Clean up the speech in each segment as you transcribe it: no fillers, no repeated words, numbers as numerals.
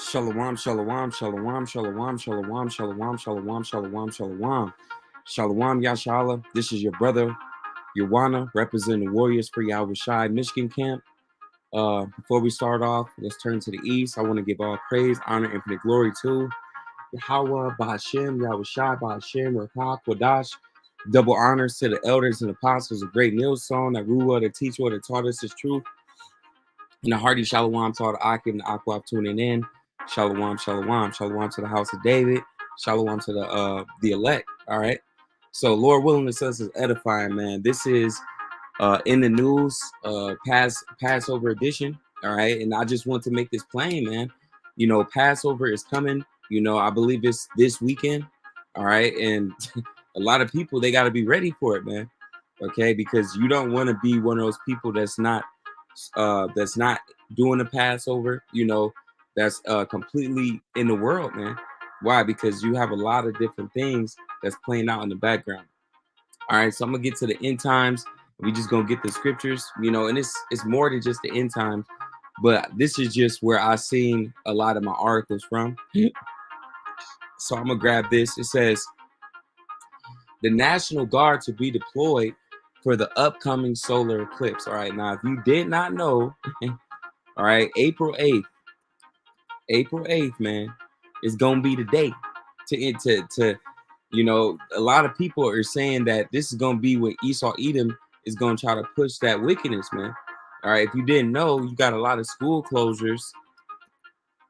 Shalom, shalom, shalom, shalom, shalom, shalom, shalom, shalom, shalom. Shalom, Yashala. This is your brother, Yawana, representing Warriors for Yahushai Michigan Camp. Before we start off, let's turn to the east. I want to give all praise, honor, infinite glory to Yahweh, Bahashem, Yahushai, Bahashem, Rakah, Kodash. Double honors to the elders and apostles of Great Millstone, that Ruah, the teacher that taught us this truth. And a hearty shalom to all the Akim and the Aquab tuning in. Shalom, shalom, shalom to the house of David. Shalom to the elect. All right. So Lord willing, this is edifying, man. This is in the news, Passover edition. All right. And I just want to make this plain, man. You know, Passover is coming. You know, I believe it's this weekend. All right. And a lot of people, they got to be ready for it, man. Okay. Because you don't want to be one of those people that's not doing the Passover, you know, that's completely in the world, man. Why? Because you have a lot of different things that's playing out in the background. All right, so I'm gonna get to the end times. We just gonna get the scriptures, you know, and it's more than just the end times, but this is just where I seen a lot of my articles from. So I'm gonna grab this. It says the National Guard to be deployed for the upcoming solar eclipse. All right, now if you did not know, all right, April 8th, man, is gonna be the day to you know, a lot of people are saying that this is gonna be when Esau Edom is gonna try to push that wickedness, man. All right, if you didn't know, you got a lot of school closures.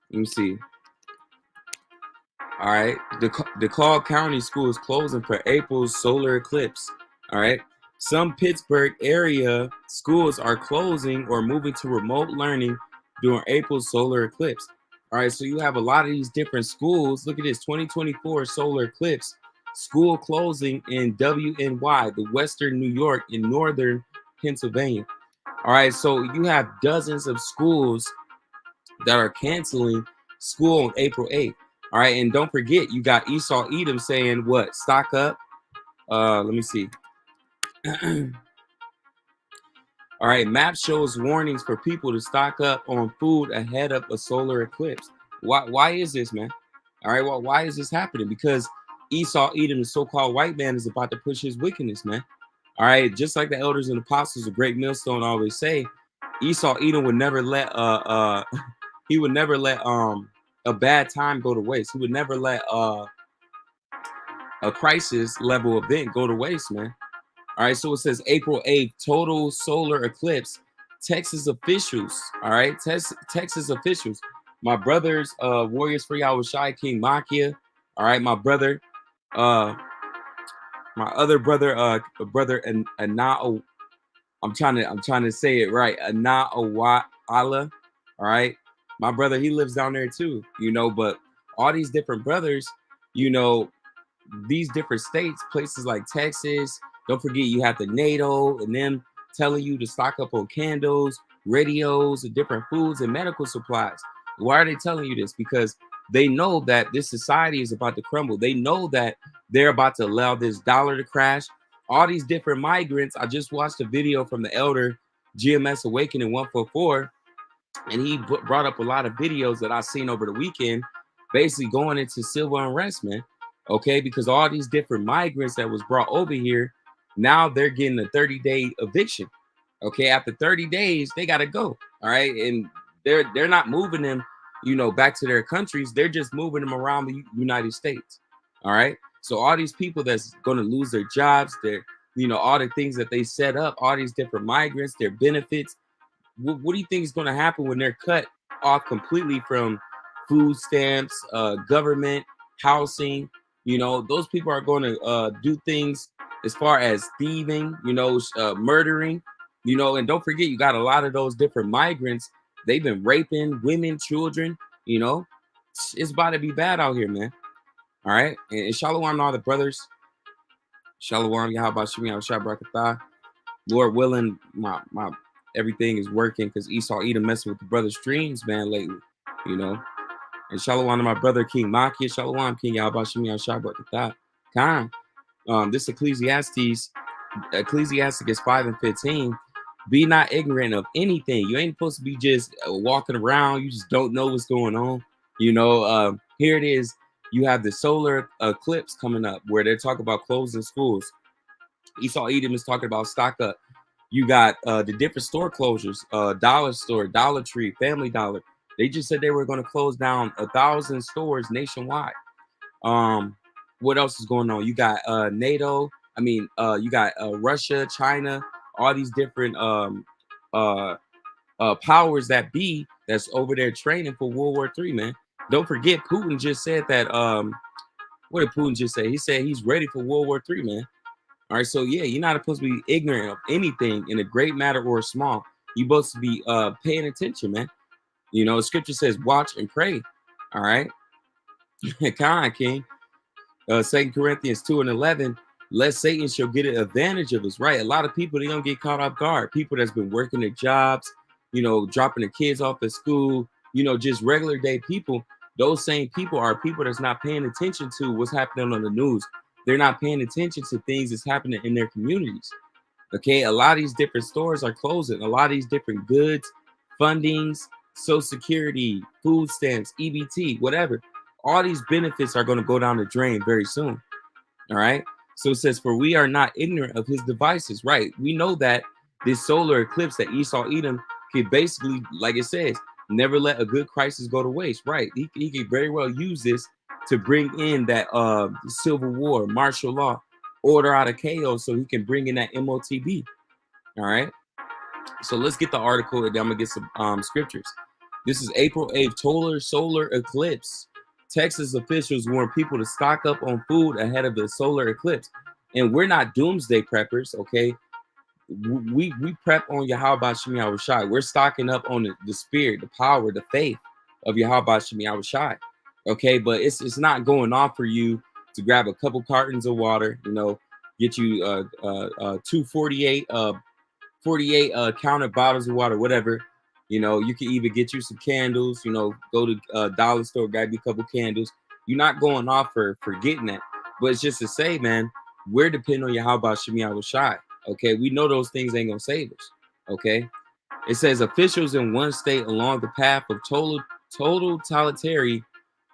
Let me see. All right, the Clark County School is closing for April's solar eclipse. All right, some Pittsburgh area schools are closing or moving to remote learning during April's solar eclipse. All right, so you have a lot of these different schools. Look at this 2024 solar eclipse school closing in WNY, the Western New York in Northern Pennsylvania. All right, so you have dozens of schools that are canceling school on April 8th. All right, and don't forget, you got Esau Edom saying what? Stock up. Let me see. All right, map shows warnings for people to stock up on food ahead of a solar eclipse. Why is this, man? All right, well, why is this happening? Because Esau Edom, the so-called white man, is about to push his wickedness, man. All right, just like the elders and apostles of Great Millstone always say, Esau Edom would never let he would never let a bad time go to waste. He would never let a crisis level event go to waste, man. All right, so it says April 8th, total solar eclipse. Texas officials, all right, Texas officials. My brothers, Warriors for Yahushai, King Makia, all right, my brother, my other brother, brother Ana. I'm trying to say it right, Ana Awala, all right. My brother, he lives down there too, you know, but all these different brothers, you know, these different states, places like Texas. Don't forget, you have the NATO and them telling you to stock up on candles, radios, and different foods and medical supplies. Why are they telling you this? Because they know that this society is about to crumble. They know that they're about to allow this dollar to crash. All these different migrants. I just watched a video from the elder GMS Awakening 144, and he brought up a lot of videos that I seen over the weekend, basically going into civil unrest, man. Okay, because all these different migrants that was brought over here, now they're getting a 30-day eviction. Okay, after 30 days, they gotta go. All right, and they're not moving them, you know, back to their countries. They're just moving them around the United States. All right, so all these people that's gonna lose their jobs, their, you know, all the things that they set up, all these different migrants, their benefits. What do you think is gonna happen when they're cut off completely from food stamps, government, housing? You know, those people are going to do things as far as thieving, you know, murdering, you know, and don't forget, you got a lot of those different migrants. They've been raping women, children, you know, it's about to be bad out here, man. All right. And shalom to all the brothers. Shalom, Yahweh Shemi, Shabrakatah. Lord willing, my everything is working because Esau Edom messing with the brother streams, man, lately, you know. And shalom to my brother King Makia, shalom King Yahweh Shemi Shabrakatah. Khan. This Ecclesiastes 5:15. Be not ignorant of anything. You ain't supposed to be just walking around. You just don't know what's going on. Here it is. You have the solar eclipse coming up where they're talking about closing schools. Esau Edom is talking about stock up. You got the different store closures, Dollar Store, Dollar Tree, Family Dollar. They just said they were going to close down 1,000 stores nationwide. What else is going on? You got NATO. You got Russia, China, all these different powers that be that's over there training for World War III, man. Don't forget, Putin just said that. What did Putin just say? He said he's ready for World War III, man. All right, so yeah, you're not supposed to be ignorant of anything in a great matter or a small. You're supposed to be paying attention, man. Scripture says, watch and pray. All right. Come on, King. 2 Corinthians 2:11, lest Satan shall get an advantage of us, right? A lot of people, they don't get caught off guard. People that's been working their jobs, dropping their kids off at school, just regular day people. Those same people are people that's not paying attention to what's happening on the news. They're not paying attention to things that's happening in their communities. Okay, a lot of these different stores are closing. A lot of these different goods, fundings, Social Security, food stamps, EBT, whatever. All these benefits are going to go down the drain very soon. All right. So it says, for we are not ignorant of his devices. Right. We know that this solar eclipse that Esau Edom could basically, like it says, never let a good crisis go to waste. Right. He could very well use this to bring in that civil war, martial law, order out of chaos, so he can bring in that MOTB. All right. So let's get the article, and then I'm gonna get some scriptures. This is April 8th, total solar eclipse. Texas officials warn people to stock up on food ahead of the solar eclipse. And we're not doomsday preppers, okay? We prep on Yahweh Shem Yahweh Shai. We're stocking up on the spirit, the power, the faith of Yahweh Shem Yahweh Shai. Okay, but it's not going on for you to grab a couple cartons of water, get you 248 48 counted bottles of water, whatever. You can even get you some candles, go to dollar store, grab you a couple candles. You're not going off for getting that. But it's just to say, man, we're depending on Yahweh Shem Yahweh Shai. Okay, we know those things ain't gonna save us. Okay. It says officials in one state along the path of total totalitarian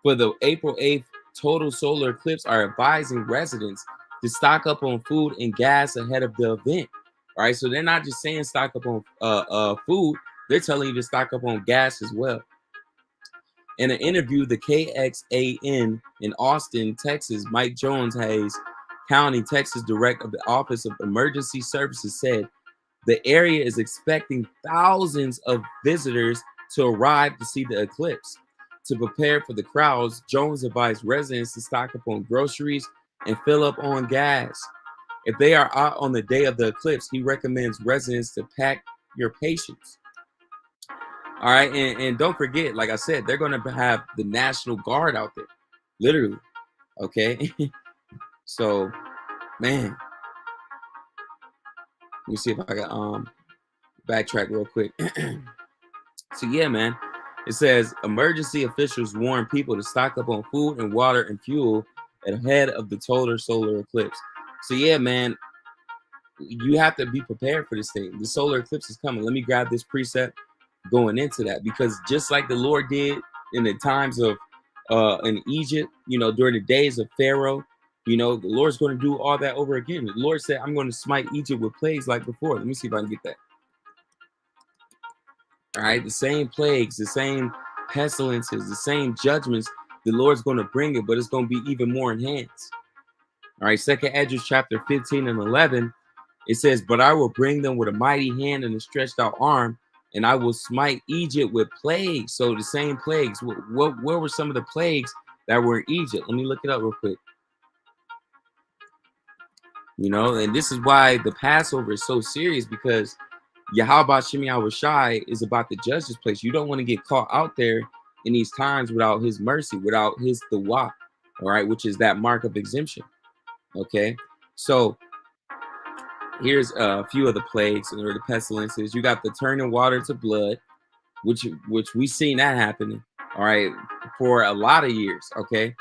for the April 8th total solar eclipse are advising residents to stock up on food and gas ahead of the event. All right, so they're not just saying stock up on food, they're telling you to stock up on gas as well. In an interview, the KXAN in Austin, Texas, Mike Jones Hayes County, Texas Director of the Office of Emergency Services said the area is expecting thousands of visitors to arrive to see the eclipse. To prepare for the crowds, Jones advised residents to stock up on groceries and fill up on gas. If they are out on the day of the eclipse, he recommends residents to pack your patience. All right, and don't forget, like I said, they're going to have the National Guard out there, literally. Okay, so man, let me see if I got backtrack real quick. So yeah, man, it says emergency officials warn people to stock up on food and water and fuel ahead of the total solar eclipse. So yeah, man, you have to be prepared for this thing. The solar eclipse is coming. Let me grab this precept going into that, because just like the Lord did in the times of in Egypt, during the days of Pharaoh, the Lord's going to do all that over again. The Lord said, I'm going to smite Egypt with plagues like before. Let me see if I can get that. All right, the same plagues, the same pestilences, the same judgments. The Lord's going to bring it, but it's going to be even more enhanced. All right, 2nd Esdras chapter 15 and 11, it says, but I will bring them with a mighty hand and a stretched out arm, and I will smite Egypt with plagues. So the same plagues. What were some of the plagues that were in Egypt? Let me look it up real quick. And this is why the Passover is so serious, because Yahweh Shem Yahweh Shai is about to judge this place. You don't want to get caught out there in these times without his mercy, without his dawah, all right, which is that mark of exemption. Okay, so here's a few of the plagues or the pestilences. You got the turning water to blood, which we seen that happening, all right, for a lot of years. Okay,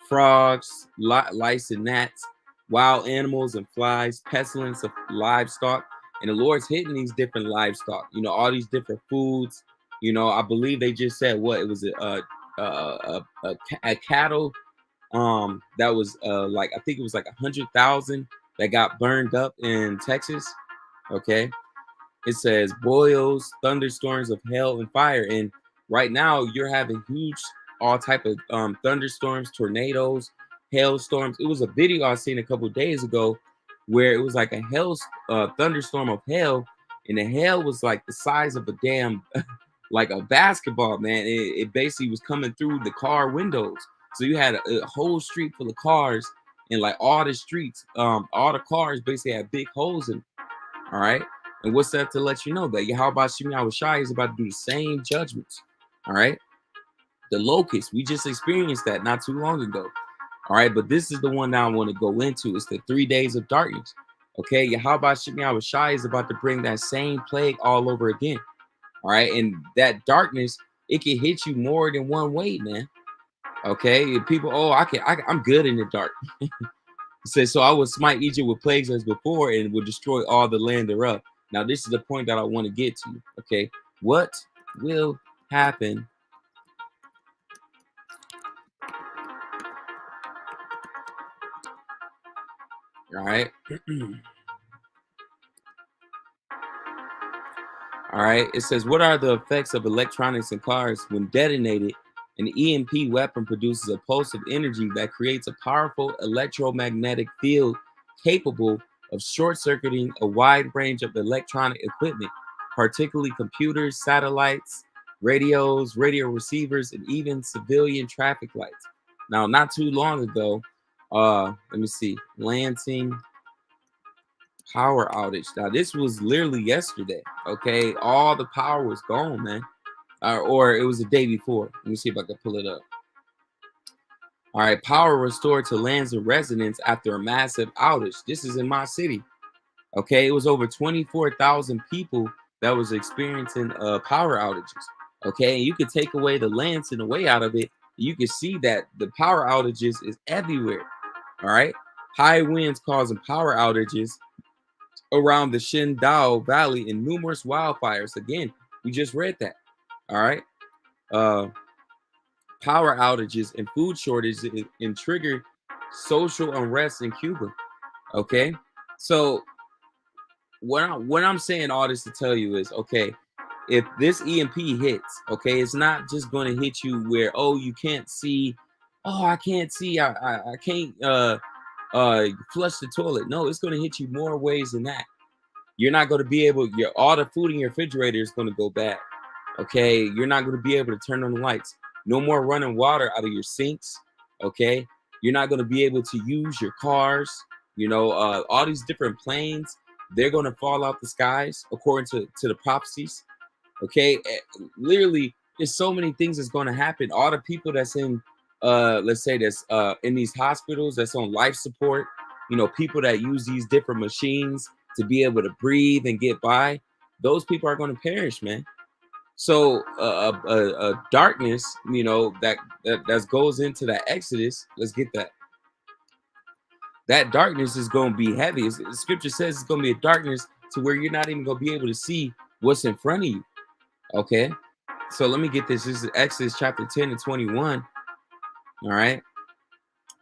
frogs, lice and gnats, wild animals and flies, pestilence of livestock. And the Lord's hitting these different livestock, all these different foods. I believe they just said what it was a cattle that was like, I think it was like 100,000 that got burned up in Texas. Okay, it says boils, thunderstorms of hail and fire, and right now you're having huge, all type of thunderstorms, tornadoes, hailstorms. It was a video I seen a couple days ago where it was like a thunderstorm of hail, and the hail was like the size of a damn like a basketball, man. It basically was coming through the car windows. So you had a whole street full of cars, and like all the streets, all the cars basically had big holes in them. All right. And what's that to let you know that Yahweh Shemi Shai is about to do the same judgments? All right. The locust, we just experienced that not too long ago. All right. But this is the one that I want to go into. It's the 3 days of darkness. Okay. Yahweh Shemi Shai is about to bring that same plague all over again. All right. And that darkness, it can hit you more than one way, man. Okay. People, oh, I'm good in the dark. It says, so I will smite Egypt with plagues as before and will destroy all the land thereof. Now, this is the point that I want to get to. Okay. What will happen? All right. All right. It says, what are the effects of electronics in cars when detonated? An EMP weapon produces a pulse of energy that creates a powerful electromagnetic field capable of short-circuiting a wide range of electronic equipment, particularly computers, satellites, radios, radio receivers, and even civilian traffic lights. Now, not too long ago, let me see, Lansing power outage. Now, this was literally yesterday. Okay, all the power was gone, man. Or it was the day before. Let me see if I can pull it up. All right, power restored to lands and residents after a massive outage. This is in my city. Okay, it was over 24,000 people that was experiencing power outages. Okay, and you could take away the lands and the way out of it. You can see that the power outages is everywhere. All right, high winds causing power outages around the Shindao Valley and numerous wildfires. Again, we just read that. All right. Uh, Power outages and food shortages and trigger social unrest in Cuba. Okay. So what I'm saying all this to tell you is, okay, if this EMP hits, okay, it's not just going to hit you where, oh, you can't see, oh, I can't see, I can't flush the toilet. No, it's going to hit you more ways than that. You're not going to be able, all the food in your refrigerator is going to go bad. Okay, you're not going to be able to turn on the lights. No more running water out of your sinks. Okay, you're not going to be able to use your cars. All these different planes, they're going to fall out the skies according to the prophecies. Okay, literally, there's so many things that's going to happen. All the people that's in, let's say that's in these hospitals that's on life support. People that use these different machines to be able to breathe and get by. Those people are going to perish, man. So darkness, that goes into that Exodus. Let's get that. That darkness is going to be heavy. The scripture says it's going to be a darkness to where you're not even going to be able to see what's in front of you. Okay. So let me get this. This is Exodus chapter 10 and 21. All right.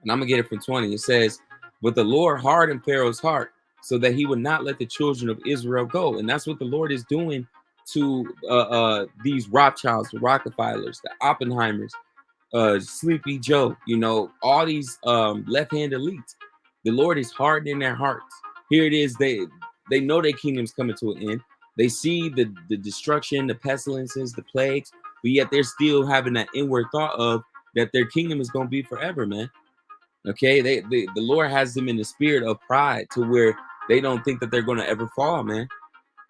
And I'm going to get it from 20. It says, but the Lord hardened Pharaoh's heart so that he would not let the children of Israel go. And that's what the Lord is doing to these Rothschilds, the Rockefellers, the Oppenheimers, Sleepy Joe, all these left-hand elites. The Lord is hardening their hearts. Here it is. They know their kingdom's coming to an end. They see the destruction, the pestilences, the plagues, but yet they're still having that inward thought of that their kingdom is going to be forever, man. Okay, the Lord has them in the spirit of pride to where they don't think that they're going to ever fall, man.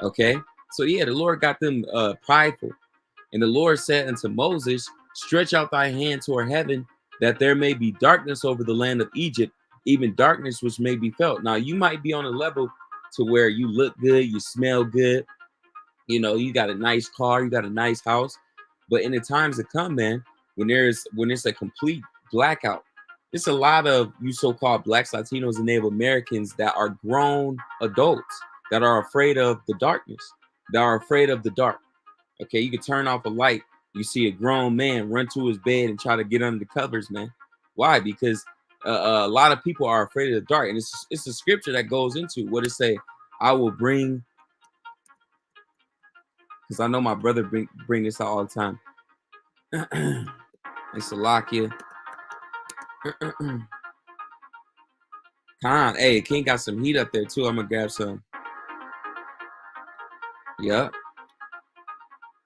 Okay, so yeah, the Lord got them prideful. And the Lord said unto Moses, stretch out thy hand toward heaven, that there may be darkness over the land of Egypt, even darkness which may be felt. Now, you might be on a level to where you look good, you smell good, you got a nice car, you got a nice house. But in the times to come, man, when it's a complete blackout, it's a lot of you so-called blacks, Latinos, and Native Americans that are grown adults that are afraid of the darkness, that are afraid of the dark. Okay, you can turn off a light You see a grown man run to his bed and try to get under the covers, man. Why? Because a lot of people are afraid of the dark, and it's a scripture that goes into what it say. I will bring, because I know my brother bring this out all the time. It's Salakia. Con, hey, King got some heat up there too. I'm gonna grab some. Yep.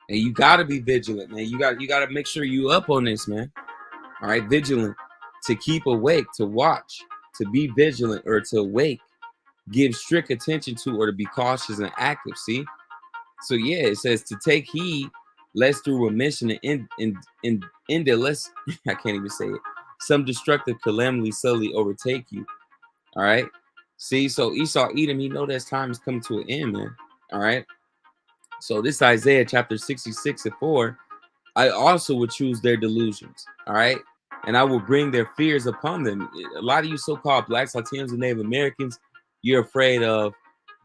And you gotta be vigilant, man. You gotta make sure you up on this, man. All right, vigilant, to keep awake, to watch, to be vigilant or to awake, give strict attention to, or to be cautious and active. See, so yeah, it says to take heed, lest through remission and in the less I can't even say it. Some destructive calamity suddenly overtake you. All right. See, so Esau, Edom, he know that time is coming to an end, man. All right. So this Isaiah chapter 66:4. I also would choose their delusions. All right. And I will bring their fears upon them. A lot of you so-called blacks, Latinos, and Native Americans, you're afraid of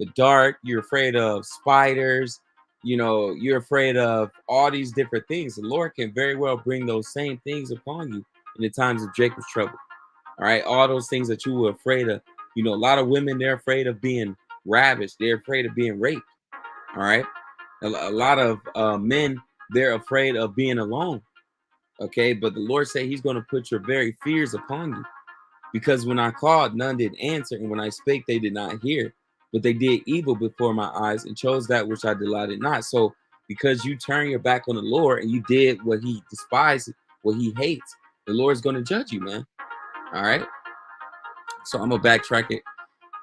the dark. You're afraid of spiders. You know, you're afraid of all these different things. The Lord can very well bring those same things upon you in the times of Jacob's trouble. All right. All those things that you were afraid of. You know, a lot of women, they're afraid of being ravished. They're afraid of being raped. All right. A lot of men, they're afraid of being alone. Okay, but the Lord said he's going to put your very fears upon you, because when I called, none did answer, and when I spake, they did not hear, but they did evil before my eyes and chose that which I delighted not. So because you turn your back on the Lord and you did what he despises, what he hates, the Lord's going to judge you, man. All right. So I'm going to backtrack it.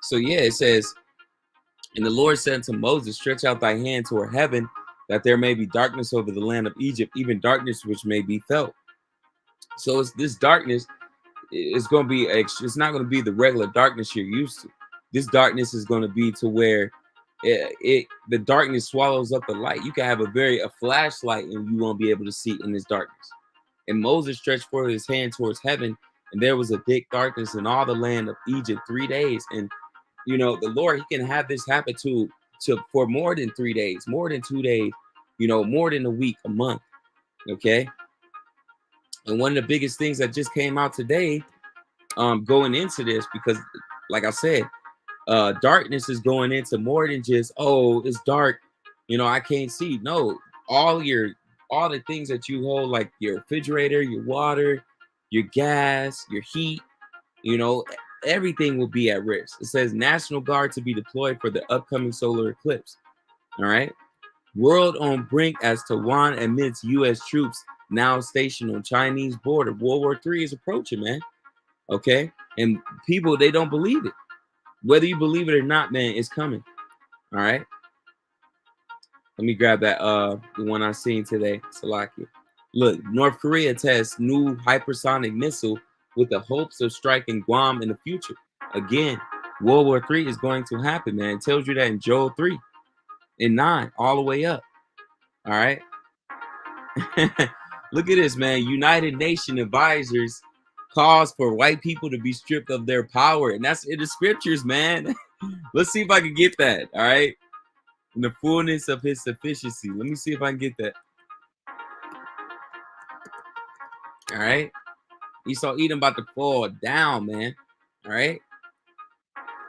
So yeah, it says, and the Lord said to Moses, stretch out thy hand toward heaven, that there may be darkness over the land of Egypt, even darkness which may be felt. So it's this darkness. It's going to be it's not going to be the regular darkness you're used to. This darkness is going to be to where the darkness swallows up the light. You can have a flashlight and you won't be able to see in this darkness. And Moses stretched forth his hand towards heaven, and there was a thick darkness in all the land of Egypt 3 days. And you know, the Lord, he can have this happen to for more than 3 days, more than 2 days, you know, more than a week, a month. Okay. And one of the biggest things that just came out today, going into this, because like I said, darkness is going into more than just, oh, it's dark, you know, I can't see. No, all the things that you hold, like your refrigerator, your water, your gas, your heat, you know, everything will be at risk. It says National Guard to be deployed for the upcoming solar eclipse. All right. World on brink as Taiwan admits U.S. troops now stationed on Chinese border. World War III is approaching, man. Okay. And people, they don't believe it. Whether you believe it or not, man, it's coming. All right. Let me grab that the one I seen today. Salaki. Look, North Korea tests new hypersonic missile with the hopes of striking Guam in the future. Again, World War III is going to happen, man. It tells you that in Joel 3 and 9, all the way up. All right. Look at this, man. United Nations advisors calls for white people to be stripped of their power. And that's in the scriptures, man. Let's see if I can get that. All right. In the fullness of his sufficiency. Let me see if I can get that. All right. Esau Edom about to fall down, man. All right.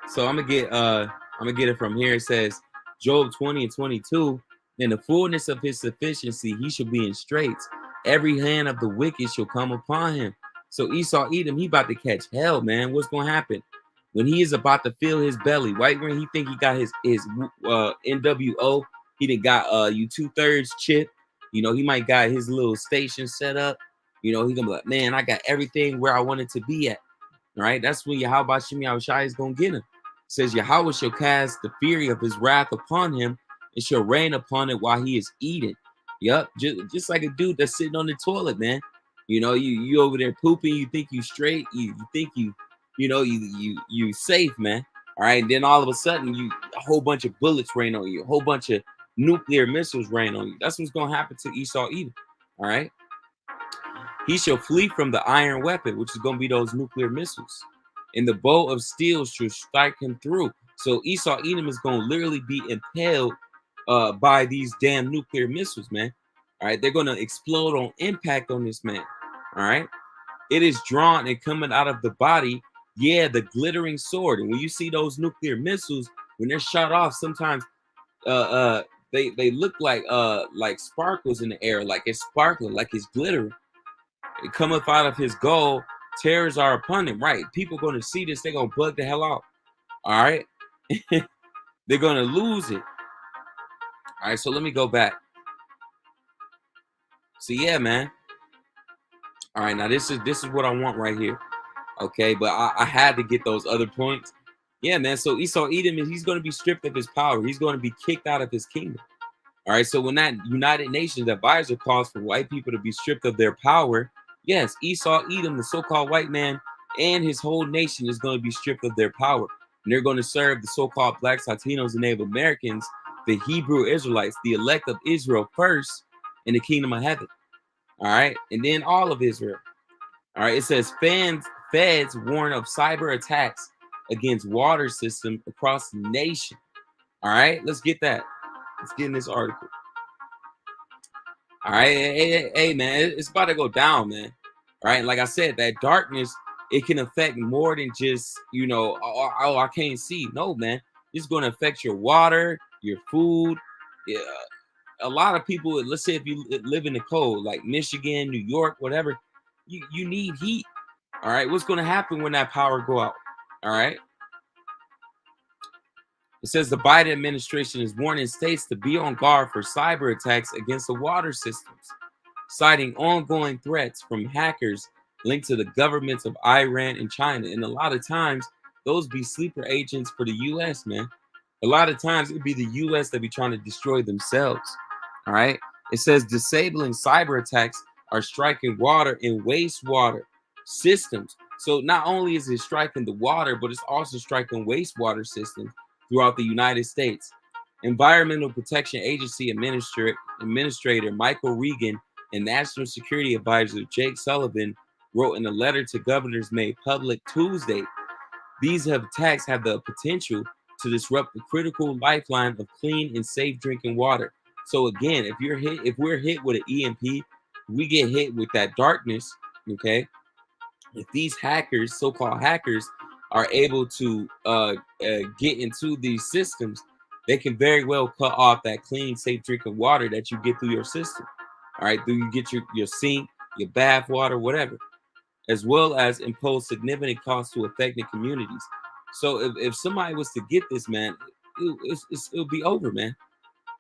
So I'm gonna get it from here. It says Job 20:22. In the fullness of his sufficiency, he shall be in straits. Every hand of the wicked shall come upon him. So Esau Edom, he about to catch hell, man. What's gonna happen when he is about to fill his belly? Right when he think he got his NWO, he done got you 2/3 chip. You know, he might got his little station set up. You know, he gonna be like, man, I got everything where I wanted to be at. All right, that's when Yahweh Shemi Yahushai is gonna get him. It says Yahweh shall cast the fury of his wrath upon him and shall rain upon it while he is eating. Yep, just like a dude that's sitting on the toilet, man. You know, you over there pooping, you think you straight, you think you safe, man. All right, and then all of a sudden a whole bunch of bullets rain on you, a whole bunch of nuclear missiles rain on you. That's what's gonna happen to Esau Edom. All right. He shall flee from the iron weapon, which is going to be those nuclear missiles. And the bow of steel shall strike him through. So Esau Edom is going to literally be impaled by these damn nuclear missiles, man. All right, they're going to explode on impact on this man. All right, it is drawn and coming out of the body. Yeah, the glittering sword. And when you see those nuclear missiles, when they're shot off, sometimes uh uh they look like sparkles in the air, like it's sparkling, like it's glittering. It cometh out of his goal, terrors are upon him. Right, people going to see this, they're going to bug the hell out. All right, they're going to lose it. All right, so let me go back. So yeah, man. All right, now this is what I want right here. Okay, but I had to get those other points. Yeah, man. So Esau Edom, he's going to be stripped of his power. He's going to be kicked out of his kingdom. All right. So when that United Nations advisor calls for white people to be stripped of their power, yes, Esau Edom, the so-called white man, and his whole nation is going to be stripped of their power. And they're going to serve the so-called blacks, Latinos, and Native Americans, the Hebrew Israelites, the elect of Israel first in the kingdom of heaven. All right. And then all of Israel. All right. It says feds warn of cyber attacks against water system across the nation. All right. Let's get that. Let's get in this article. All right. Hey, man, it's about to go down, man. All right. Like I said, that darkness, it can affect more than just, oh, I can't see. No, man. It's going to affect your water, your food. Yeah. A lot of people, let's say if you live in the cold, like Michigan, New York, whatever, you need heat. All right. What's going to happen when that power go out? All right. It says the Biden administration is warning states to be on guard for cyber attacks against the water systems, citing ongoing threats from hackers linked to the governments of Iran and China. And a lot of times, those be sleeper agents for the U.S., man. A lot of times, it'd be the U.S. that be trying to destroy themselves. All right. It says disabling cyber attacks are striking water and wastewater systems. So not only is it striking the water, but it's also striking wastewater systems throughout the United States. Environmental Protection Agency Administrator Michael Regan and National Security Advisor Jake Sullivan wrote in a letter to governors made public Tuesday. These attacks have the potential to disrupt the critical lifeline of clean and safe drinking water. So again, if we're hit with an EMP, we get hit with that darkness. Okay, if these hackers, so-called hackers, are able to get into these systems, they can very well cut off that clean, safe drinking water that you get through your system. All right, do you get your sink, your bath water, whatever, as well as impose significant costs to affected communities. So if somebody was to get this, man, it'll be over, man.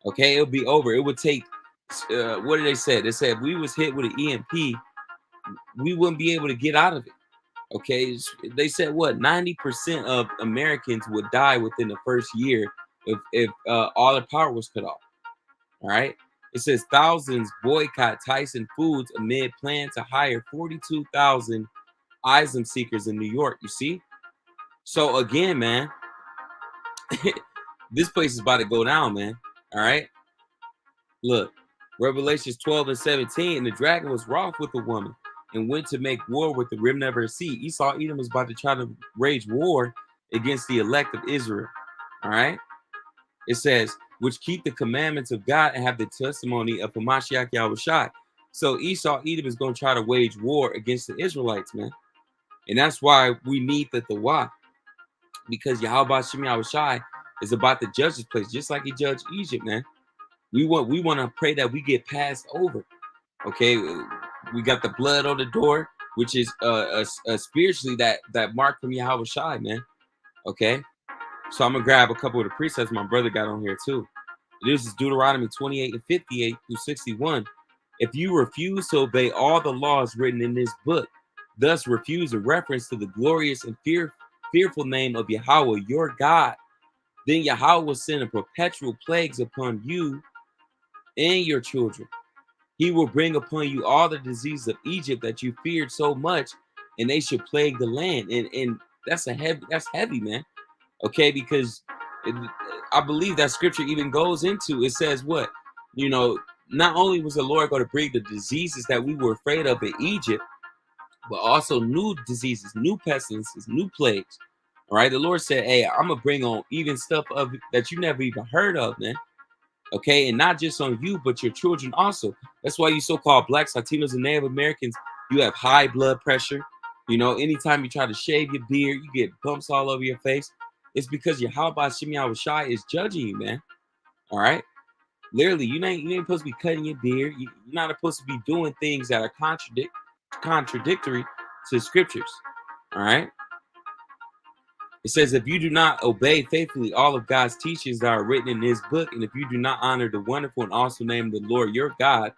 Okay, it'll be over. It would take, what did they say? They said if we was hit with an EMP, we wouldn't be able to get out of it. Okay, they said what 90% of Americans would die within the first year if all the power was cut off. All right, it says thousands boycott Tyson Foods amid plan to hire 42,000 asylum seekers in New York. You see, so again, man, this place is about to go down, man. All right, look, Revelations 12 and 17, and the dragon was wroth with the woman and went to make war with the remnant of her seed. Esau Edom is about to try to wage war against the elect of Israel. All right. It says, which keep the commandments of God and have the testimony of Hamashiach Yahushua. So Esau Edom is going to try to wage war against the Israelites, man. And that's why we need the Y. Because Yahweh Shem Yahushua is about to judge this place, just like he judged Egypt, man. We want to pray that we get passed over. Okay, we got the blood on the door, which is spiritually that mark from Yahweh Shai, man. Okay, so I'm gonna grab a couple of the precepts my brother got on here too. This is Deuteronomy 28 and 58 through 61. If you refuse to obey all the laws written in this book, thus refuse a reference to the glorious and fearful name of Yahweh your God, then Yahweh will send a perpetual plagues upon you and your children. He will bring upon you all the diseases of Egypt that you feared so much, and they should plague the land. And that's heavy, man. Okay, because I believe that scripture even goes into, it says what? Not only was the Lord going to bring the diseases that we were afraid of in Egypt, but also new diseases, new pestilences, new plagues. All right, the Lord said, hey, I'm going to bring on even stuff that you never even heard of, man. Okay, and not just on you, but your children also. That's why you so-called blacks, Latinos, and Native Americans, you have high blood pressure. You know, anytime you try to shave your beard, you get bumps all over your face. It's because your how about Shimmy Shai is judging you, man. All right. Literally, you ain't supposed to be cutting your beard. You're not supposed to be doing things that are contradictory to the scriptures. All right. It says, if you do not obey faithfully all of God's teachings that are written in this book, and if you do not honor the wonderful and awesome name of the Lord your God,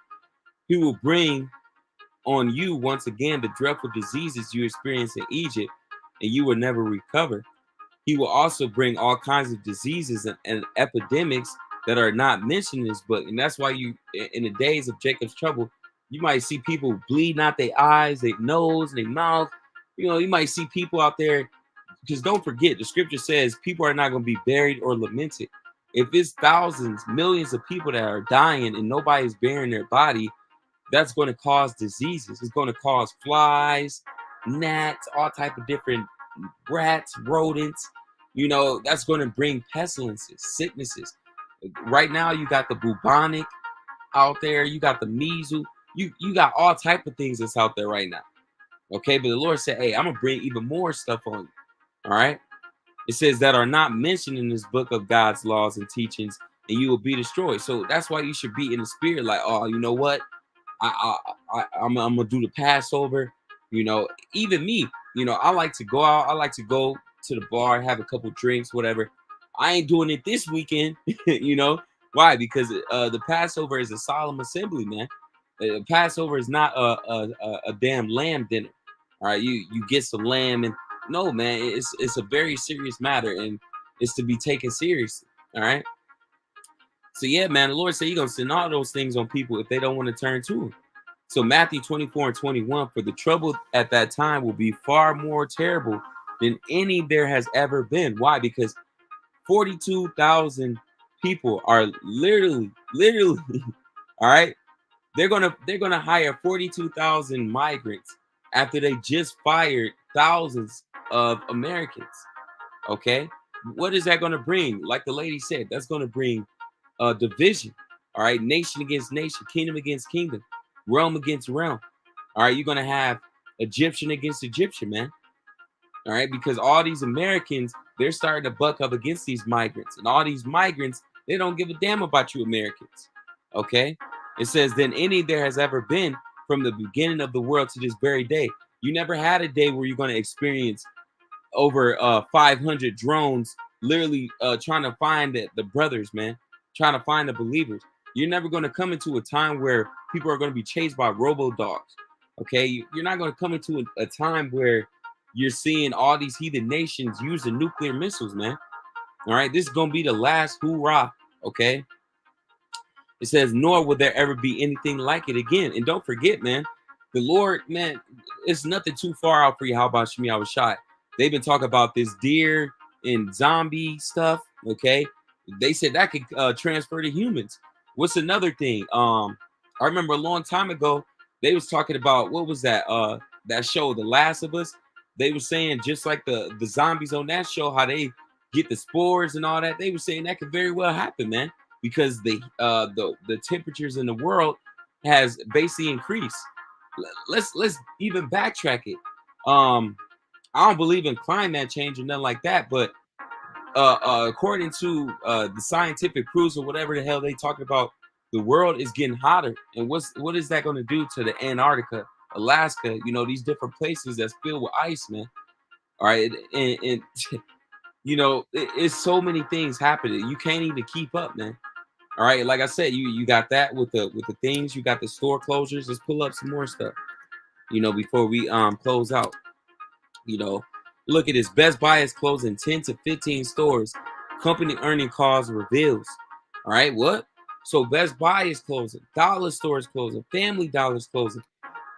he will bring on you once again the dreadful diseases you experienced in Egypt, and you will never recover. He will also bring all kinds of diseases and epidemics that are not mentioned in this book. And that's why you, in the days of Jacob's trouble, you might see people bleeding out their eyes, their nose, their mouth. You know, you might see people out there, because don't forget, the scripture says people are not going to be buried or lamented. If it's thousands, millions of people that are dying and nobody's burying their body, that's going to cause diseases. It's going to cause flies, gnats, all type of different rats, rodents. You know, that's going to bring pestilences, sicknesses. Right now, you got the bubonic out there. You got the measles. You got all type of things that's out there right now. Okay, but the Lord said, hey, I'm going to bring even more stuff on you. All right. It says that are not mentioned in this book of God's laws and teachings, and you will be destroyed. So that's why you should be in the spirit, like, oh, you know what? I'm gonna do the Passover. You know, even me, you know, I like to go out. I like to go to the bar, have a couple drinks, whatever. I ain't doing it this weekend. You know why? Because the Passover is a solemn assembly, man. The Passover is not a damn lamb dinner. All right, you get some lamb, and no, man, it's a very serious matter, and it's to be taken seriously. All right. So yeah, man, the Lord said He's gonna send all those things on people if they don't want to turn to Him. So Matthew 24 and 21, for the trouble at that time will be far more terrible than any there has ever been. Why? Because 42,000 people are literally, all right. They're gonna hire 42,000 migrants after they just fired thousands of Americans. Okay, what is that gonna bring? Like the lady said, that's gonna bring division. All right, nation against nation, kingdom against kingdom, realm against realm. All right, you're gonna have Egyptian against Egyptian, man. All right, because all these Americans, they're starting to buck up against these migrants, and all these migrants, they don't give a damn about you Americans. Okay, it says, than any there has ever been from the beginning of the world to this very day. You never had a day where you're going to experience over 500 drones literally trying to find the brothers, man, trying to find the believers. You're never going to come into a time where people are going to be chased by robo dogs. Okay, you're not going to come into a time where you're seeing all these heathen nations use the nuclear missiles, man. All right, this is going to be the last hoorah. Okay, it says, nor will there ever be anything like it again. And don't forget, man, the Lord, man, it's nothing too far out for you. How about Shemi Awashai? They've been talking about this deer and zombie stuff. Okay, they said that could transfer to humans. What's another thing? I remember a long time ago they was talking about, what was that? That show, The Last of Us. They were saying just like the zombies on that show, how they get the spores and all that. They were saying that could very well happen, man, because the temperatures in the world has basically increased. Let's even backtrack it. I don't believe in climate change or nothing like that, but according to the scientific proofs or whatever the hell they talking about, the world is getting hotter. And what is that going to do to the Antarctica, Alaska? You know, these different places that's filled with ice, man. All right, and you know, it's so many things happening. You can't even keep up, man. All right, like I said, you got that with the things. You got the store closures. Let's pull up some more stuff. You know, before we close out. You know, look at this. Best Buy is closing 10 to 15 stores. Company earning calls reveals. All right, what? So Best Buy is closing. Dollar Store is closing. Family Dollar is closing.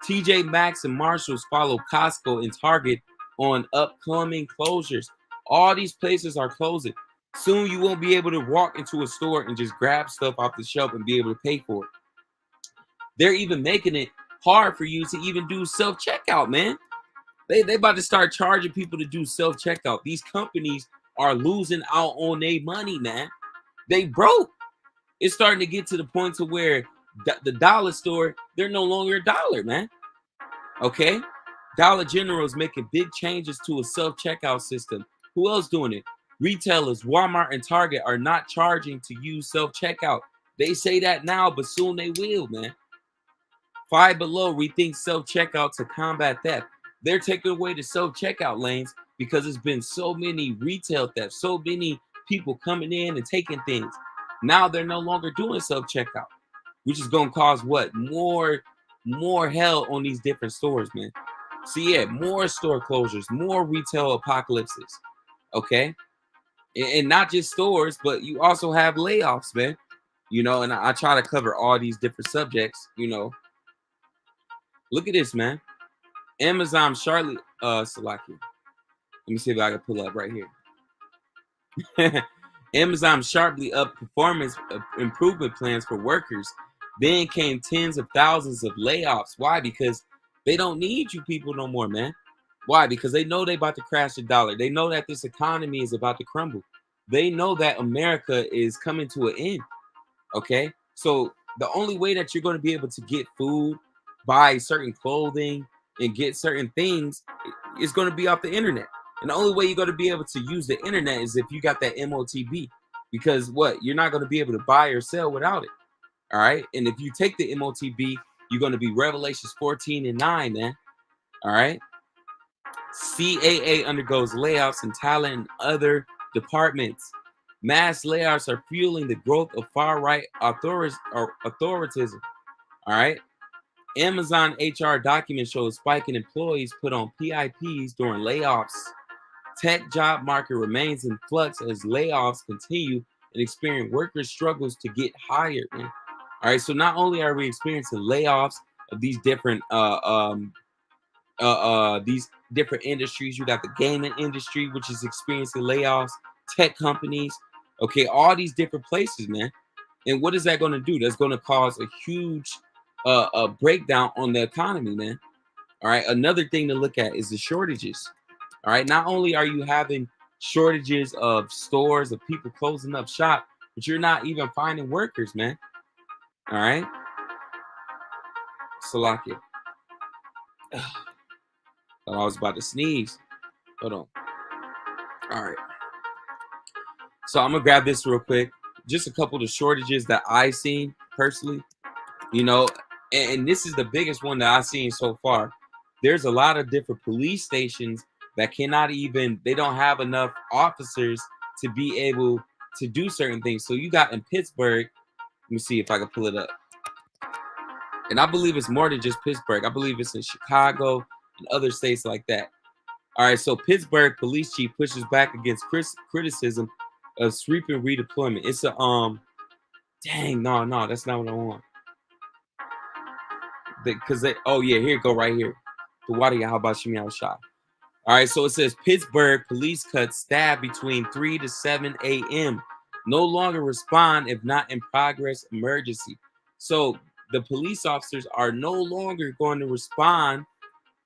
TJ Maxx and Marshalls follow Costco and Target on upcoming closures. All these places are closing. Soon you won't be able to walk into a store and just grab stuff off the shelf and be able to pay for it. They're even making it hard for you to even do self-checkout, man. They about to start charging people to do self-checkout. These companies are losing out on their money, man. They broke. It's starting to get to the point to where the dollar store, they're no longer a dollar, man. Okay, Dollar General is making big changes to a self-checkout system. Who else doing it? Retailers, Walmart and Target are not charging to use self-checkout. They say that now, but soon they will, man. Five Below rethink self-checkout to combat theft. They're taking away the self-checkout lanes because there's been so many retail thefts, so many people coming in and taking things. Now they're no longer doing self-checkout, which is gonna cause what? More hell on these different stores, man. So yeah, more store closures, more retail apocalypses. Okay. And not just stores, but you also have layoffs, man. And I try to cover all these different subjects. Look at this, man. Amazon Charlotte Salaki. Let me see if I can pull up right here. Amazon sharply upped performance improvement plans for workers. Then came tens of thousands of layoffs. Why? Because they don't need you people no more, man. Why? Because they know they about to crash the dollar. They know that this economy is about to crumble. They know that America is coming to an end. Okay. So the only way that you're going to be able to get food, buy certain clothing, and get certain things is going to be off the internet. And the only way you're going to be able to use the internet is if you got that MOTB. Because what? You're not going to be able to buy or sell without it. All right. And if you take the MOTB, you're going to be Revelations 14 and 9, man. All right. CAA undergoes layoffs in talent and other departments. Mass layoffs are fueling the growth of far-right authoritism. All right. Amazon HR document shows spike in employees put on PIPs during layoffs. Tech job market remains in flux as layoffs continue and experience workers struggles to get hired. Man. All right. So not only are we experiencing layoffs of these different these different industries. You got the gaming industry, which is experiencing layoffs, tech companies, okay, all these different places, man. And what is that going to do? That's going to cause a huge breakdown on the economy, man. All right. Another thing to look at is the shortages. All right. Not only are you having shortages of stores, of people closing up shop, but you're not even finding workers, man. All right. Salakia. Thought I was about to sneeze. Hold on. All right. So I'm gonna grab this real quick. Just a couple of the shortages that I've seen personally, you know, and this is the biggest one that I've seen so far. There's a lot of different police stations that cannot even, they don't have enough officers to be able to do certain things. So you got in Pittsburgh, let me see if I can pull it up. And I believe it's more than just Pittsburgh. I believe it's in Chicago and other states like that. All right, so Pittsburgh police chief pushes back against criticism of sweeping redeployment. It's a dang, no, that's not what I want. Because they, oh yeah, here you go right here. The water, how about Shimi al Shah? All right, so it says Pittsburgh police cut staff between 3 to 7 a.m. No longer respond if not in progress emergency. So the police officers are no longer going to respond,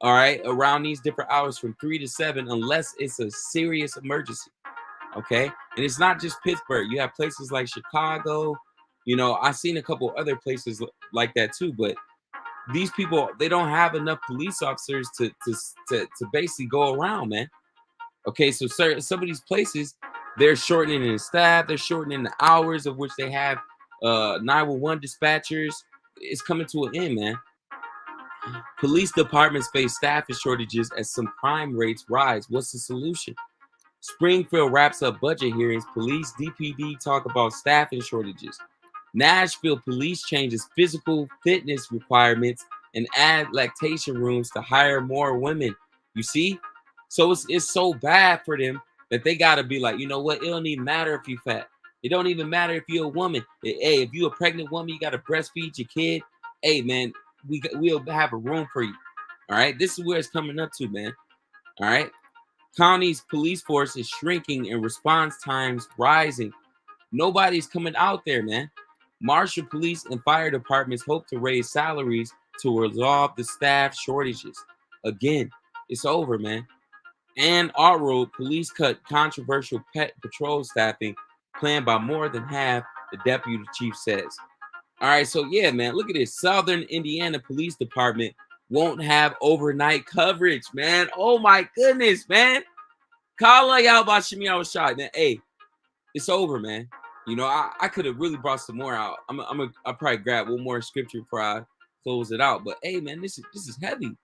all right, around these different hours from 3 to 7 unless it's a serious emergency. Okay. And it's not just Pittsburgh. You have places like Chicago. I've seen a couple other places like that too. But these people, they don't have enough police officers to basically go around, man. Okay. So some of these places, they're shortening the staff. They're shortening the hours of which they have 911 dispatchers. It's coming to an end, man. Police departments face staffing shortages as some crime rates rise. What's the solution? Springfield wraps up budget hearings. Police DPD talk about staffing shortages. Nashville police changes physical fitness requirements and add lactation rooms to hire more women. You see? So it's so bad for them that they got to be like, you know what? It don't even matter if you fat. It don't even matter if you're a woman. Hey, if you're a pregnant woman, you got to breastfeed your kid. Hey, man, we'll have a room for you. All right? This is where it's coming up to, man. All right? County's police force is shrinking and response times rising. Nobody's coming out there, man. Marshall police and fire departments hope to raise salaries to resolve the staff shortages. Again, it's over, man. And our road police cut controversial pet patrol staffing plan by more than half the deputy chief says. All right, so yeah, man, look at this. Southern Indiana Police Department won't have overnight coverage, man. Oh my goodness, man. Kala y'all about Shimi, I was shot, man. Hey, it's over, man. You know, I could have really brought some more out. I'll probably grab one more scripture before I close it out. But hey, man, this is heavy.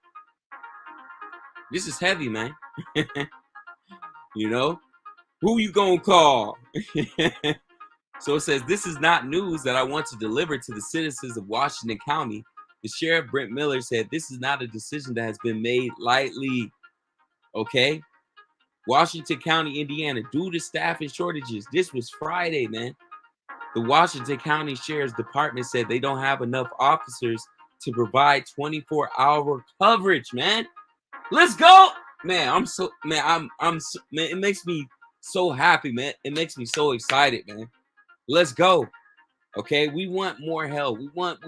This is heavy, man. You know, who you gonna call? So it says, this is not news that I want to deliver to the citizens of Washington County. The sheriff, Brent Miller, said this is not a decision that has been made lightly. Okay. Washington County, Indiana, due to staffing shortages. This was Friday, man. The Washington County Sheriff's Department said they don't have enough officers to provide 24-hour coverage, man. Let's go. Man, I'm so, man, I'm so, man, it makes me so happy, man. It makes me so excited, man. Let's go. Okay, we want more hell. We want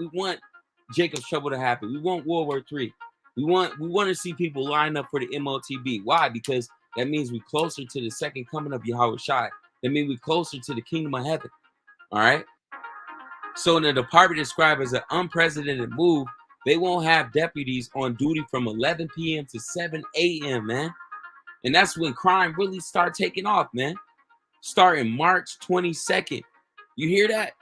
Jacob's trouble to happen. We want World War III. We want to see people line up for the MOTB. Why? Because that means we're closer to the second coming of Yahweh Shai. That means we're closer to the kingdom of heaven. All right. So in the department described as an unprecedented move, they won't have deputies on duty from 11 p.m. to 7 a.m., man. And that's when crime really start taking off, man. Starting March 22nd. You hear that?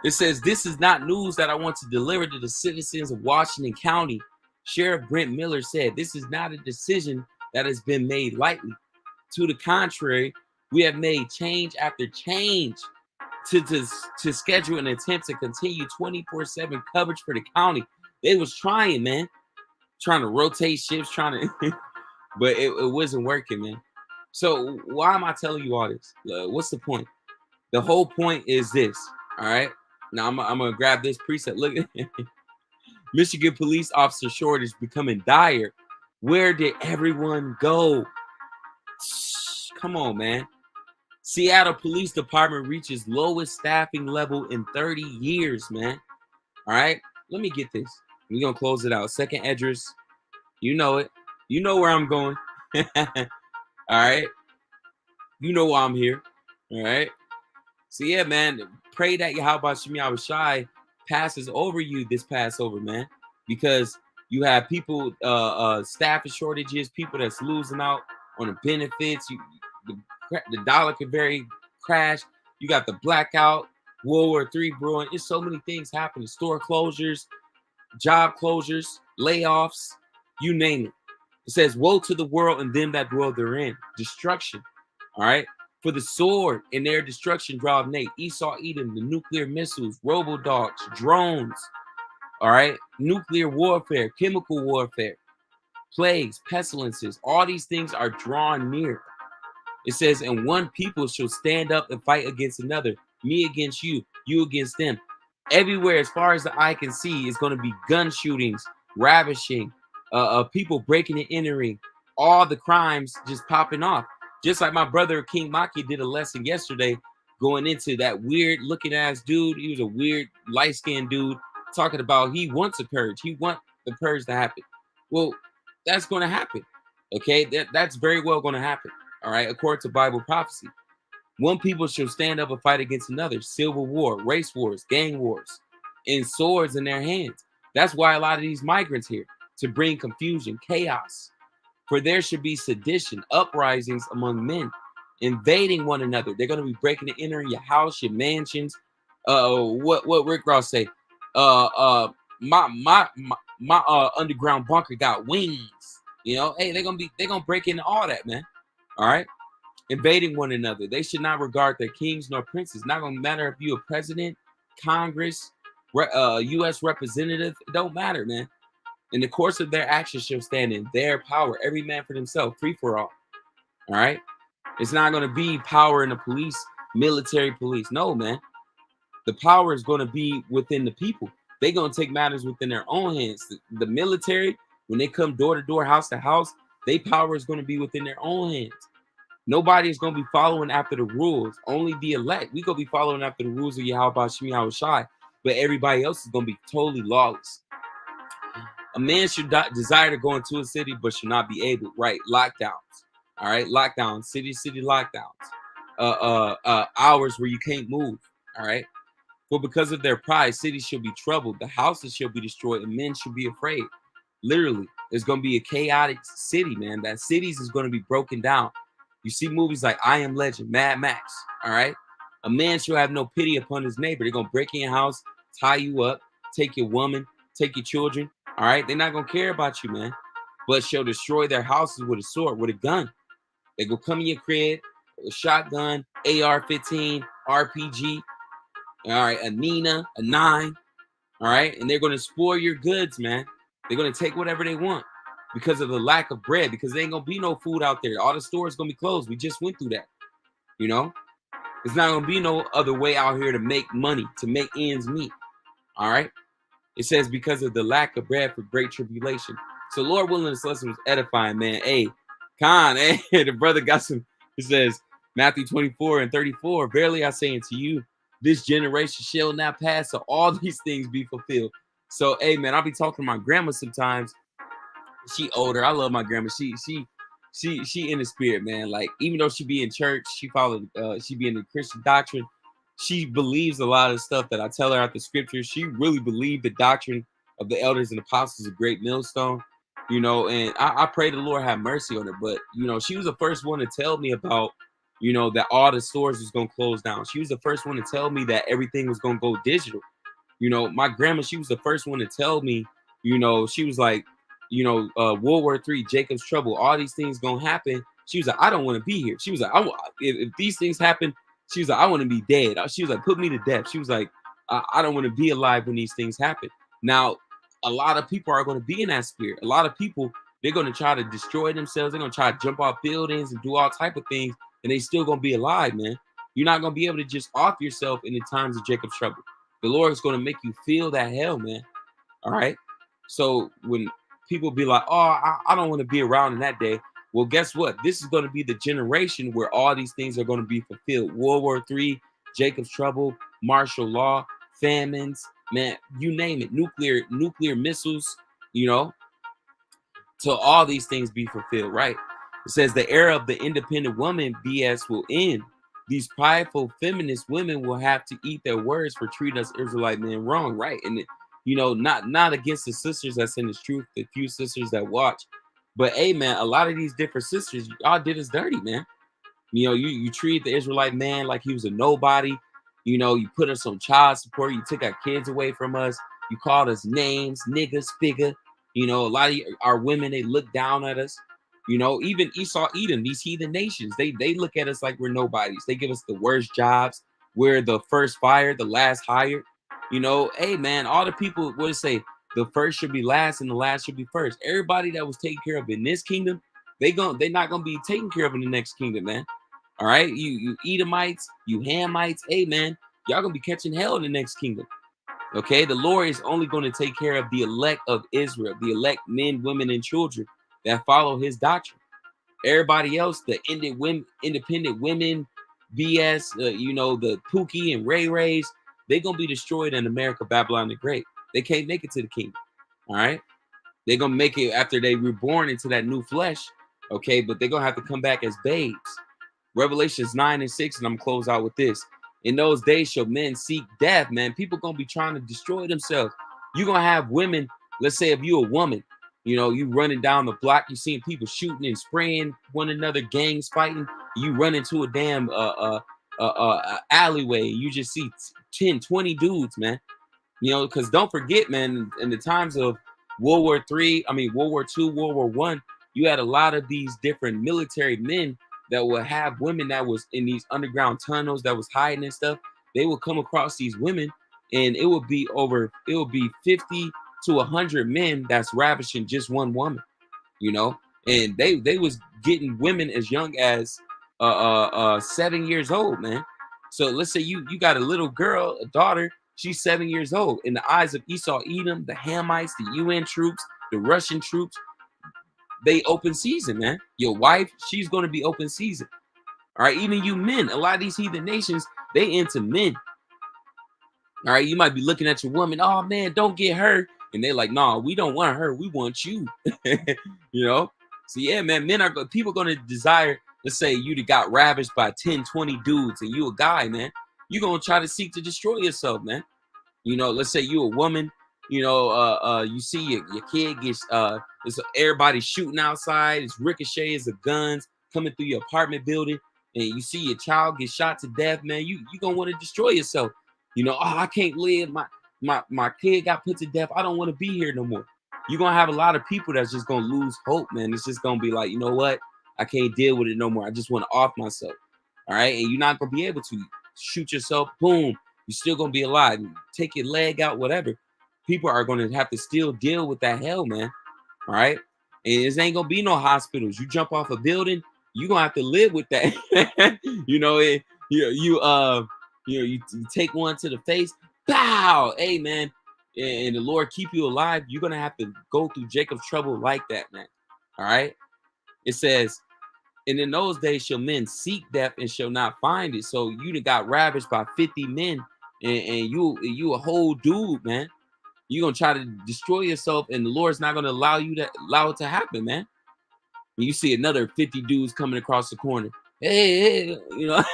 It says, this is not news that I want to deliver to the citizens of Washington County. Sheriff Brent Miller said, this is not a decision that has been made lightly. To the contrary, we have made change after change to schedule an attempt to continue 24/7 coverage for the county. They was trying, man. Trying to rotate shifts, trying to, but it wasn't working, man. So why am I telling you all this? What's the point? The whole point is this, all right? Now I'm gonna grab this preset. Look at Michigan police officer shortage becoming dire. Where did everyone go? Come on, man. Seattle Police Department reaches lowest staffing level in 30 years, man. All right, let me get this. We're gonna close it out. Second address, you know it. You know where I'm going. All right. You know why I'm here. All right. So yeah, man, pray that Yahweh Shemi Shai passes over you this Passover, man, because you have people, staffing shortages, people that's losing out on the benefits. The dollar could very crash. You got the blackout, World War III brewing. It's so many things happening. Store closures, job closures, layoffs, you name it. It says, woe to the world and them that dwell therein. Destruction. All right. For the sword and their destruction draw Nate, Esau, Edom, the nuclear missiles, robo-dogs, drones, all right, nuclear warfare, chemical warfare, plagues, pestilences, all these things are drawn near. It says, and one people shall stand up and fight against another, me against you, you against them. Everywhere, as far as the eye can see, is going to be gun shootings, ravishing, people breaking and entering, all the crimes just popping off. Just like my brother King Maki did a lesson yesterday, going into that weird looking ass dude. He was a weird light skinned dude talking about he wants a purge. He wants the purge to happen. Well, that's going to happen. Okay, that's very well going to happen. All right, according to Bible prophecy. One people shall stand up and fight against another. Civil war, race wars, gang wars, and swords in their hands. That's why a lot of these migrants here, to bring confusion, chaos. For there should be sedition, uprisings among men, invading one another. They're going to be breaking and entering your house, your mansions. What Rick Ross say? My underground bunker got wings. You know, hey, they're gonna break into all that, man. All right, invading one another. They should not regard their kings nor princes. Not gonna matter if you're a president, Congress, U.S. representative. It don't matter, man. In the course of their actions shall stand in their power, every man for himself, free for all. All right? It's not going to be power in the police, military police. No, man. The power is going to be within the people. They're going to take matters within their own hands. The military, when they come door to door, house to house, their power is going to be within their own hands. Nobody is going to be following after the rules. Only the elect. We're going to be following after the rules of Yahweh Shemi Shai, but everybody else is going to be totally lawless. A man should desire to go into a city, but should not be able. Right? Lockdowns. All right? Lockdowns. City lockdowns. hours where you can't move. All right. For because of their pride, cities shall be troubled, the houses shall be destroyed, and men shall be afraid. Literally, it's going to be a chaotic city, man. That cities is going to be broken down. You see movies like I Am Legend, Mad Max. All right. A man shall have no pity upon his neighbor. They're going to break in your house, tie you up, take your woman, take your children. All right. They're not going to care about you, man, but shall destroy their houses with a sword, with a gun. They go come in your crib, a shotgun, AR-15, RPG. All right, a Nina, a 9. All right, and they're going to spoil your goods, man. They're going to take whatever they want because of the lack of bread, because there ain't going to be no food out there. All the stores going to be closed. We just went through that. You know, there's not going to be no other way out here to make money, to make ends meet. All right. It says because of the lack of bread for great tribulation. So Lord willing, this lesson was edifying, man. Hey, Khan, hey, the brother got some. It says Matthew 24:34. Verily I say unto you, this generation shall not pass, so all these things be fulfilled. So, hey, man, I'll be talking to my grandma sometimes. She older. I love my grandma. She in the spirit, man. Like, even though she be in church, she be in the Christian doctrine. She believes a lot of stuff that I tell her out the scriptures. She really believed the doctrine of the elders and apostles, a great millstone, you know, and I pray the Lord have mercy on her. But, you know, she was the first one to tell me about, you know, that all the stores was going to close down. She was the first one to tell me that everything was going to go digital. You know, my grandma, she was the first one to tell me, you know, she was like, you know, World War III, Jacob's trouble, all these things going to happen. She was like, I don't want to be here. She was like, if these things happen, she was like, I want to be dead. She was like, put me to death. She was like, I don't want to be alive when these things happen. Now, a lot of people are going to be in that spirit. A lot of people, they're going to try to destroy themselves. They're going to try to jump off buildings and do all type of things, and they still going to be alive, man. You're not going to be able to just off yourself in the times of Jacob's trouble. The Lord is going to make you feel that hell, man. All right? So when people be like, oh, I don't want to be around in that day. Well, guess what? This is going to be the generation where all these things are going to be fulfilled. World War III, Jacob's trouble, martial law, famines, man, you name it, nuclear missiles, you know, till all these things be fulfilled, right? It says the era of the independent woman BS will end. These prideful feminist women will have to eat their words for treating us Israelite men wrong, right? And you know, not against the sisters that's in this truth, the few sisters that watch, but hey, man, a lot of these different sisters, y'all did us dirty, man. You know, you treated the Israelite man like he was a nobody. You know, you put us on child support. You took our kids away from us. You called us names, niggas, figure. You know, a lot of our women, they look down at us. You know, even Esau, Edom, these heathen nations, they look at us like we're nobodies. They give us the worst jobs. We're the first fired, the last hired. You know, hey, man, all the people would say the first should be last and the last should be first. Everybody that was taken care of in this kingdom, they're not gonna be taken care of in the next kingdom, man. All right, you Edomites, you Hamites, hey, man, y'all gonna be catching hell in the next kingdom. Okay, the Lord is only going to take care of the elect of Israel, the elect men, women, and children that follow his doctrine. Everybody else, the independent women, BS, you know, the Pookie and Ray Rays, they're gonna be destroyed in America, Babylon the Great. They can't make it to the kingdom. All right, they're gonna make it after they reborn into that new flesh. Okay, but they're gonna have to come back as babes. Revelations 9:6, and I'm gonna close out with this. In those days shall men seek death, man. People gonna be trying to destroy themselves. You're gonna have women, let's say if you're a woman, you know, you running down the block, you seeing people shooting and spraying one another, gangs fighting, you run into a damn alleyway, you just see 10, 20 dudes, man. You know, because don't forget, man, in the times of World War III, World War II, World War I, you had a lot of these different military men that would have women that was in these underground tunnels that was hiding and stuff. They would come across these women, and it would be 50 to 100 men that's ravishing just one woman, you know. And they was getting women as young as 7 years old, man. So let's say you got a little girl, a daughter, she's 7 years old. In the eyes of Esau, Edom, the Hamites, the UN troops, the Russian troops, they open season, man. Your wife, she's going to be open season. All right, even you men, a lot of these heathen nations, they into men. All right, you might be looking at your woman, oh man, don't get her. And they're like, nah, we don't want her, we want you. You know? So yeah, man, people are going to desire let's say you got ravished by 10, 20 dudes and you a guy, man, you gonna try to seek to destroy yourself, man. You know, let's say you a woman, you know, you see your kid gets it's everybody shooting outside, it's ricochets of guns coming through your apartment building, and you see your child get shot to death, man. You gonna want to destroy yourself. You know, oh, I can't live. My kid got put to death. I don't want to be here no more. You're gonna have a lot of people that's just gonna lose hope, man. It's just gonna be like, you know what? I can't deal with it no more. I just want to off myself. All right. And you're not gonna be able to shoot yourself, boom, you're still gonna be alive. Take your leg out, whatever. People are gonna have to still deal with that hell, man. All right. And it ain't gonna be no hospitals. You jump off a building, you're gonna have to live with that. You know, you take one to the face, pow, hey man, and the Lord keep you alive. You're gonna have to go through Jacob's trouble like that, man. All right. It says, and in those days shall men seek death and shall not find it. So you done got ravished by 50 men, and you a whole dude, man. You're gonna try to destroy yourself, and the Lord's not gonna allow it to happen, man. And you see another 50 dudes coming across the corner. Hey, you know,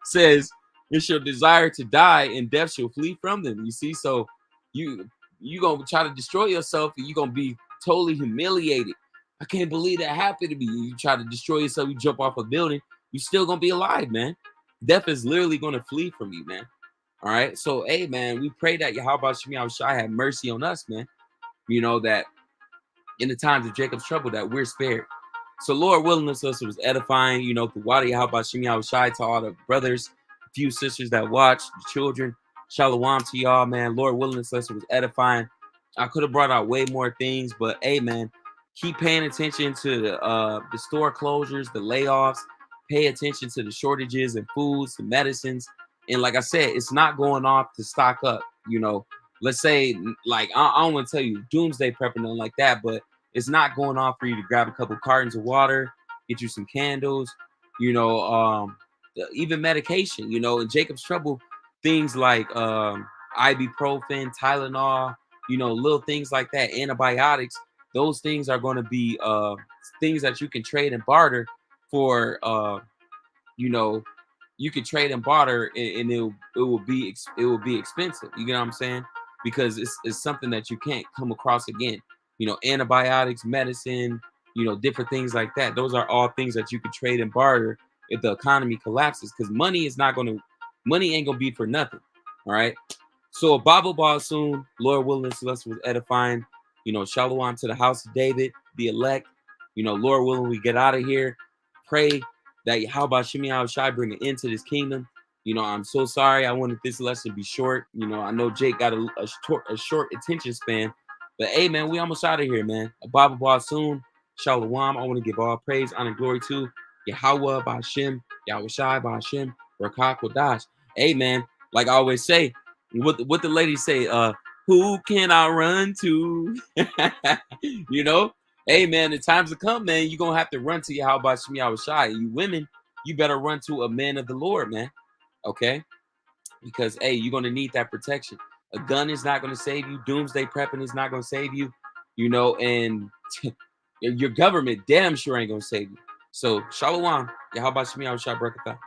says it shall desire to die, and death shall flee from them. You see, so you gonna try to destroy yourself, and you're gonna be totally humiliated. I can't believe that happened to me. You try to destroy yourself, you jump off a building, you still gonna be alive, man. Death is literally gonna flee from you, man. All right. So, hey, man, we pray that Yahweh Shemi Shai have mercy on us, man. You know, that in the times of Jacob's trouble, that we're spared. So, Lord willing us was edifying, you know, the Wadi Yahweh Shemi Shai to all the brothers, a few sisters that watch, the children. Shalom to y'all, man. Lord willing us was edifying. I could have brought out way more things, but hey, man, keep paying attention to the store closures, the layoffs. Pay attention to the shortages in foods, the medicines. And like I said, it's not going off to stock up. You know, let's say, like, I don't want to tell you doomsday prepping, nothing like that, but it's not going off for you to grab a couple cartons of water, get you some candles, you know, even medication, you know, in Jacob's trouble, things like ibuprofen, Tylenol, you know, little things like that, antibiotics. Those things are going to be things that you can trade and barter for, you know, you can trade and barter, and it will be expensive. You know what I'm saying? Because it's something that you can't come across again. You know, antibiotics, medicine, you know, different things like that. Those are all things that you could trade and barter if the economy collapses. Because money ain't gonna be for nothing. All right. So a Bible ball soon. Lord willing, Celeste was edifying. You know, shalom to the house of David, the elect. You know, Lord willing, we get out of here. Pray that Yahweh Shemi Shai bring an end to this kingdom. You know, I'm so sorry. I wanted this lesson to be short. You know, I know Jake got a short attention span. But hey, man, we almost out of here, man. A Bible bar soon. Shalom. I want to give all praise, honor, and glory to Yahweh Ba'Shem, Yahweh Shai Ba'Shem, Rakah Kodash. Hey, man, like I always say, what the ladies say, who can I run to? You know? Hey, man, the times to come, man, you're going to have to run to Yahweh Shemi Yahweh Shai. You women, you better run to a man of the Lord, man. Okay? Because, hey, you're going to need that protection. A gun is not going to save you. Doomsday prepping is not going to save you. You know, and your government damn sure ain't going to save you. So, shalom. Yahweh Shemi Yahweh Shai Barakatah.